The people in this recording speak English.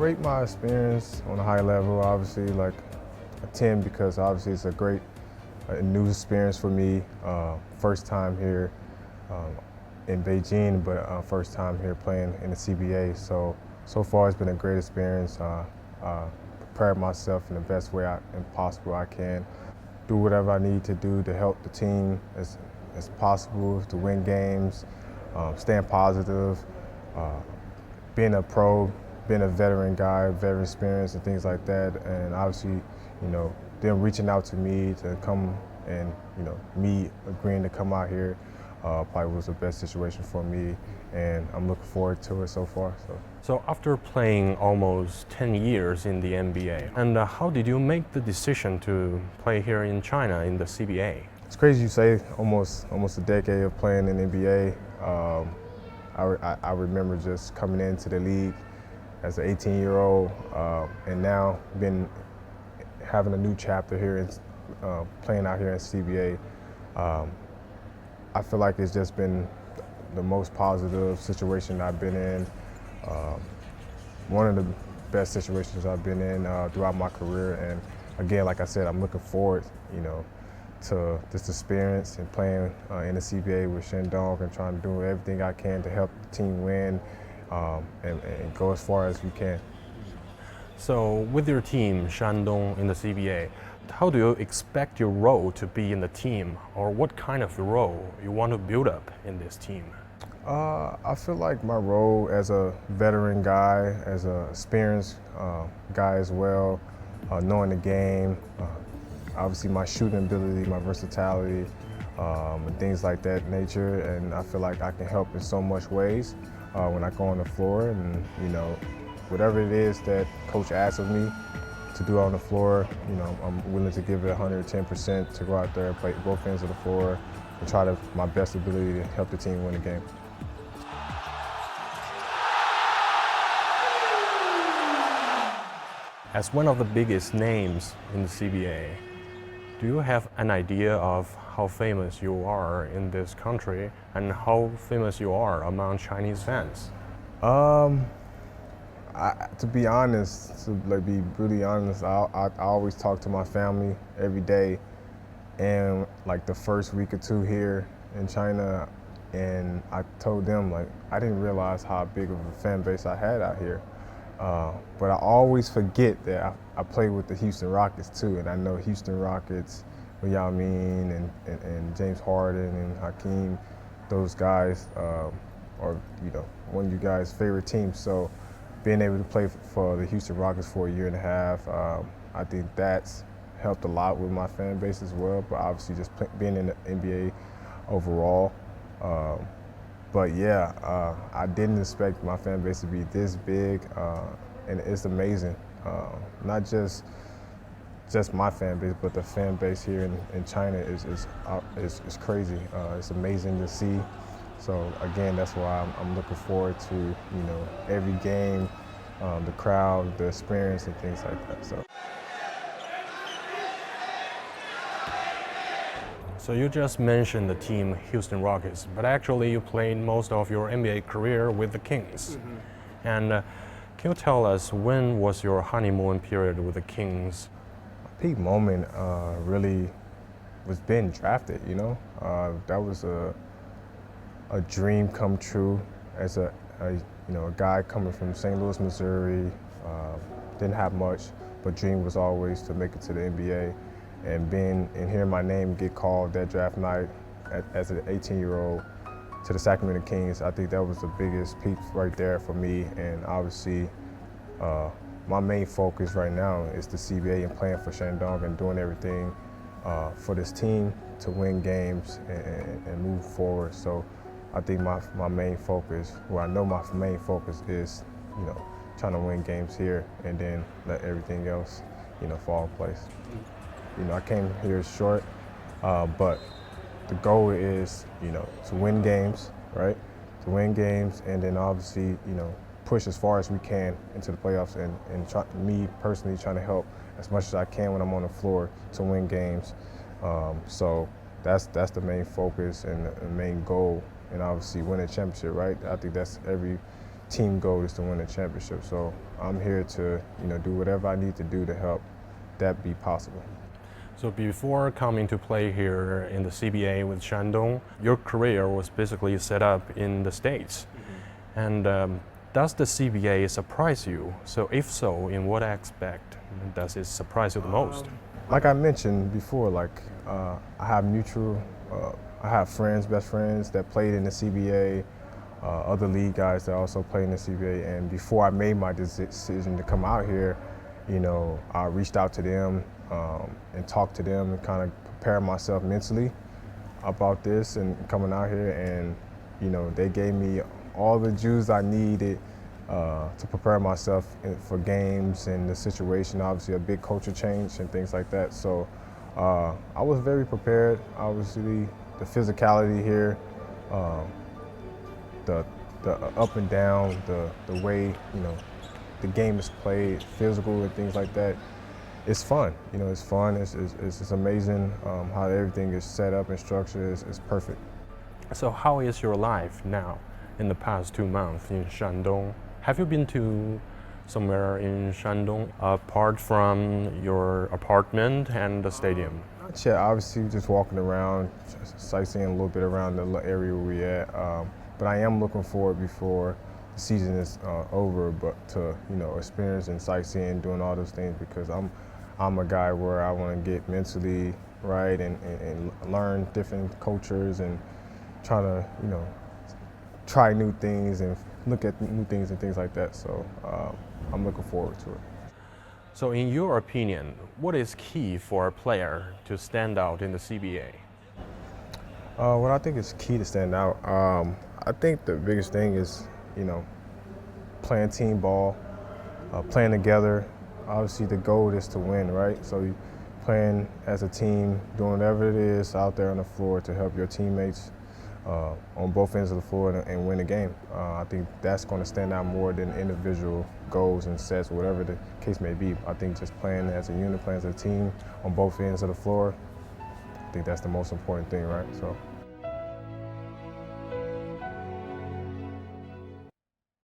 rate my experience on a high level, obviously like a 10 because obviously it's a great new experience for me. First time here in Beijing, but first time here playing in the CBA. So far it's been a great experience. Prepared myself in the best way possible I can. Do whatever I need to do to help the team as possible, to win games, staying positive, being a pro, being a veteran guy, veteran experience and things like that. And obviously, them reaching out to me to come and, me agreeing to come out here probably was the best situation for me, and I'm looking forward to it so far. So after playing almost 10 years in the NBA, and how did you make the decision to play here in China in the CBA? It's crazy you say almost a decade of playing in the NBA. I remember just coming into the league as an 18-year-old, and now having a new chapter here and playing out here in CBA. I feel like it's just been the most positive situation I've been in. One of the best situations I've been in throughout my career. And again, like I said, I'm looking forward, to this experience and playing in the CBA with Shandong and trying to do everything I can to help the team win and go as far as we can. So with your team, Shandong, in the CBA, how do you expect your role to be in the team, or what kind of role you want to build up in this team? I feel like my role as a veteran guy, as an experienced guy as well, knowing the game, obviously my shooting ability, my versatility, and things like that nature, and I feel like I can help in so much ways when I go on the floor, and whatever it is that coach asks of me to do on the floor, I'm willing to give it 110% to go out there and play both ends of the floor and try my best ability to help the team win the game. As one of the biggest names in the CBA, do you have an idea of how famous you are in this country and how famous you are among Chinese fans? To be honest, be really honest, I always talk to my family every day, and like the first week or two here in China, and I told them I didn't realize how big of a fan base I had out here. But I always forget that I play with the Houston Rockets too, and I know Houston Rockets, Yao Ming and James Harden and Hakeem, those guys are one of you guys' favorite teams. So being able to play for the Houston Rockets for a year and a half, I think that's helped a lot with my fan base as well. But obviously just being in the NBA overall. But yeah, I didn't expect my fan base to be this big, and it's amazing. Not just my fan base, but the fan base here in China is crazy. It's amazing to see. So again, that's why I'm looking forward to every game, the crowd, the experience, and things like that. So you just mentioned the team Houston Rockets, but actually you played most of your NBA career with the Kings. Mm-hmm. And can you tell us when was your honeymoon period with the Kings? My peak moment really was being drafted. That was a dream come true as a guy coming from St. Louis, Missouri. Didn't have much, but dream was always to make it to the NBA. And hearing my name get called that draft night as an 18-year-old to the Sacramento Kings, I think that was the biggest peak right there for me. And obviously, my main focus right now is the CBA and playing for Shandong and doing everything for this team to win games and move forward. So I think my main focus, I know my main focus is, trying to win games here and then let everything else, fall in place. I came here short, but the goal is, to win games, right? To win games, and then obviously, push as far as we can into the playoffs, and me personally trying to help as much as I can when I'm on the floor to win games. So that's the main focus and the main goal, and obviously win a championship, right? I think that's every team goal is to win a championship. So I'm here to, do whatever I need to do to help that be possible. So before coming to play here in the CBA with Shandong, your career was basically set up in the States. And does the CBA surprise you? So if so, in what aspect does it surprise you the most? Like I mentioned before, I have friends, best friends that played in the CBA, other league guys that also played in the CBA. And before I made my decision to come out here, I reached out to them and talked to them and kind of prepare myself mentally about this and coming out here. And, they gave me all the juice I needed to prepare myself for games and the situation, obviously a big culture change and things like that. So I was very prepared. Obviously, the physicality here, the up and down, the way, the game is played, physical and things like that. It's fun. It's fun. It's amazing how everything is set up and structured. It's perfect. So how is your life now in the past 2 months in Shandong? Have you been to somewhere in Shandong apart from your apartment and the stadium? Not yet. Obviously, just walking around, sightseeing a little bit around the area where we're at. But I am looking forward before the season is over, but to experience and sightseeing, doing all those things, because I'm a guy where I want to get mentally right and learn different cultures and try to try new things and look at new things and things like that. So I'm looking forward to it. So in your opinion, what is key for a player to stand out in the CBA? What I think is key to stand out, I think the biggest thing is, playing team ball, playing together. Obviously, the goal is to win, right? So you playing as a team, doing whatever it is out there on the floor to help your teammates on both ends of the floor and win the game. I think that's going to stand out more than individual goals and sets, whatever the case may be. I think just playing as a unit, playing as a team on both ends of the floor, I think that's the most important thing, right? So.